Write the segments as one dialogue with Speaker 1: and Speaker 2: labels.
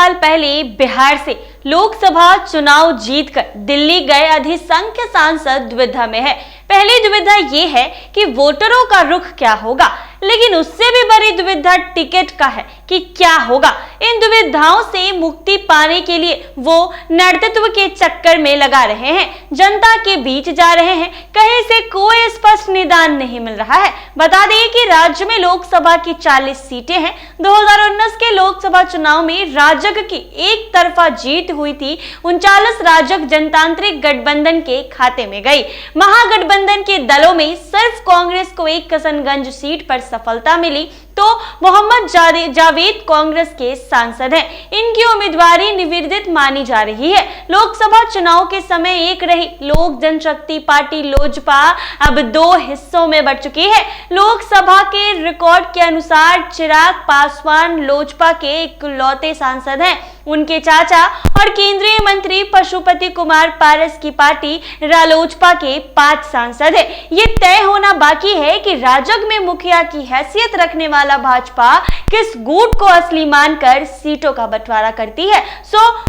Speaker 1: साल पहले बिहार से लोकसभा चुनाव जीतकर दिल्ली गए अधिसंख्य सांसद दुविधा में है। पहली दुविधा ये है कि वोटरों का रुख क्या होगा, लेकिन उससे भी बड़ी दुविधा टिकट का है कि क्या होगा। इन दुविधाओं से मुक्ति पाने के लिए वो नेतृत्व के चक्कर में लगा रहे हैं, जनता के बीच जा रहे हैं, कहीं से कोई स्पष्ट निदान नहीं मिल रहा है। बता दें कि राज्य में लोकसभा की 40 सीटें हैं। 2019 के लोकसभा चुनाव में राजग की एक तरफा जीत हुई थी। 39 राजग जनतांत्रिक गठबंधन के खाते में गई। महागठबंधन के दलों में सिर्फ कांग्रेस को एक किशनगंज सीट पर सफलता मिली, तो मोहम्मद जावेद कांग्रेस के सांसद हैं। इनकी उम्मीदवारी निर्विवादित मानी जा रही है। लोकसभा चुनाव के समय एक रही लोक जनशक्ति पार्टी लोजपा अब 2 हिस्सों में बढ़ चुकी है। लोकसभा के रिकॉर्ड के अनुसार चिराग पासवान लोजपा के इकलौते सांसद हैं। उनके चाचा और केंद्रीय मंत्री पशुपति कुमार पारस की पार्टी रालोजपा के 5 सांसद हैं। ये तय होना बाकी है कि राजग में मुखिया की हैसियत रखने वाला भाजपा किस गुट को असली मानकर सीटों का बंटवारा करती है।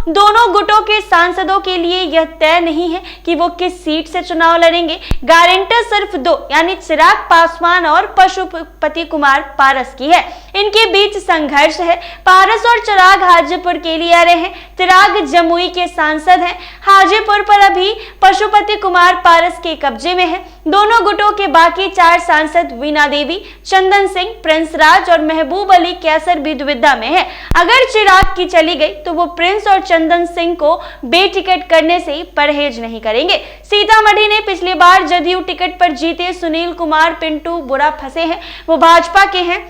Speaker 1: दोनों गुटों के सांसदों के लिए यह तय नहीं है कि वो किस सीट से चुनाव लड़ेंगे। गारंटी सिर्फ 2 यानी चिराग पासवान और पशुपति कुमार पारस की है। इनके बीच संघर्ष है। पारस और चिराग हाजीपुर के लिए आ रहे हैं। चिराग जमुई के सांसद हैं। हाजीपुर पर अभी पशुपति कुमार पारस के कब्जे में है। दोनों गुटों के बाकी 4 सांसद वीणा देवी, चंदन सिंह, प्रिंस राज और महबूब अली कैसर भी दुविधा में है। अगर चिराग की चली गई तो वो प्रिंस और चंदन सिंह को बेटिकट करने से परहेज नहीं करेंगे। सीतामढ़ी ने पिछली बार जदयू टिकट पर जीते सुनील कुमार पिंटू बुरा फंसे हैं। वो भाजपा के हैं।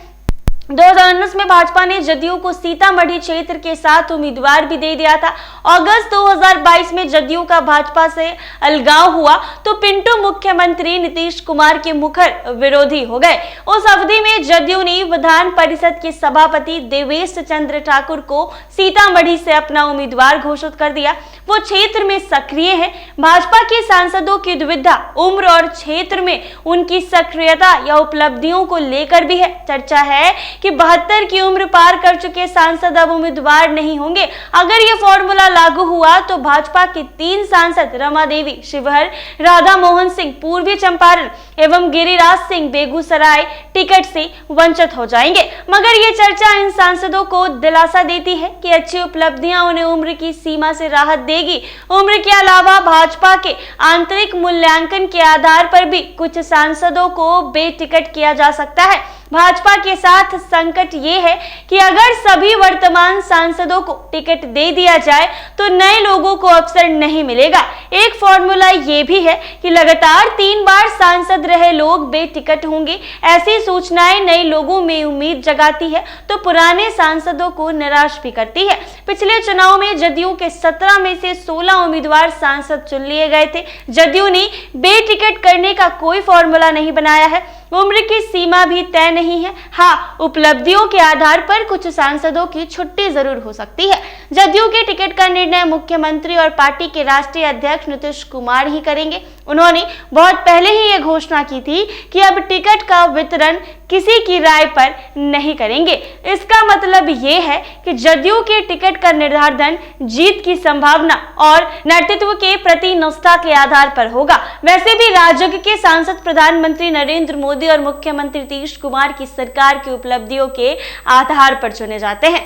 Speaker 1: 2019 में भाजपा ने जदयू को सीतामढ़ी क्षेत्र के साथ उम्मीदवार भी दे दिया था। अगस्त 2022 में जदयू का भाजपा से अलगाव हुआ तो पिंटू मुख्यमंत्री नीतीश कुमार के मुखर विरोधी हो गए। उस अवधि में जदयू ने विधान परिषद के सभापति देवेश चंद्र ठाकुर को सीतामढ़ी से अपना उम्मीदवार घोषित कर दिया। वो क्षेत्र में सक्रिय है। भाजपा के सांसदों की दुविधा उम्र और क्षेत्र में उनकी सक्रियता या उपलब्धियों को लेकर भी है। चर्चा है कि 72 की उम्र पार कर चुके सांसद अब उम्मीदवार नहीं होंगे। अगर यह फॉर्मूला लागू हुआ तो भाजपा के 3 सांसद रमा देवी शिवहर, राधा मोहन सिंह पूर्वी चंपारण एवं गिरिराज सिंह बेगूसराय टिकट से वंचित हो जाएंगे। मगर ये चर्चा इन सांसदों को दिलासा देती है कि अच्छी उपलब्धियां उन्हें उम्र की सीमा से राहत देगी। उम्र के अलावा भाजपा के आंतरिक मूल्यांकन के आधार पर भी कुछ सांसदों को बेटिकट किया जा सकता है। भाजपा के साथ संकट ये है कि अगर सभी वर्तमान सांसदों को टिकट दे दिया जाए तो नए लोगों को अवसर नहीं मिलेगा। एक फॉर्मूला ये भी है कि लगातार 3 बार सांसद रहे लोग बेटिकट होंगे। ऐसी सूचनाएं नए लोगों में उम्मीद जगाती है तो पुराने सांसदों को निराश भी करती है। पिछले चुनाव में जदयू के 17 में से 16 उम्मीदवार सांसद चुन लिए गए थे। जदयू ने बेटिकट करने का कोई फॉर्मूला नहीं बनाया है। उम्र की सीमा भी तय नहीं है। हाँ, उपलब्धियों के आधार पर कुछ सांसदों की छुट्टी जरूर हो सकती है। जदयू के टिकट का निर्णय मुख्यमंत्री और पार्टी के राष्ट्रीय अध्यक्ष नीतीश कुमार ही करेंगे। उन्होंने बहुत पहले ही ये घोषणा की थी कि अब टिकट का वितरण किसी की राय पर नहीं करेंगे। इसका मतलब ये है कि जदयू के टिकट का निर्धारण जीत की संभावना और नेतृत्व के प्रति निष्ठा के आधार पर होगा। वैसे भी राजग के सांसद प्रधानमंत्री नरेंद्र मोदी और मुख्यमंत्री नीतीश कुमार की सरकार की उपलब्धियों के आधार पर चुने जाते हैं।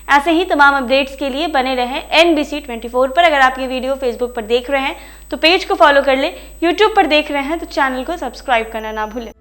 Speaker 1: ऐसे ही तमाम अपडेट्स के लिए बने रहें NBC 24 पर। अगर आप ये वीडियो फेसबुक पर देख रहे हैं तो पेज को फॉलो कर लें। यूट्यूब पर देख रहे हैं तो चैनल को सब्सक्राइब करना ना भूलें।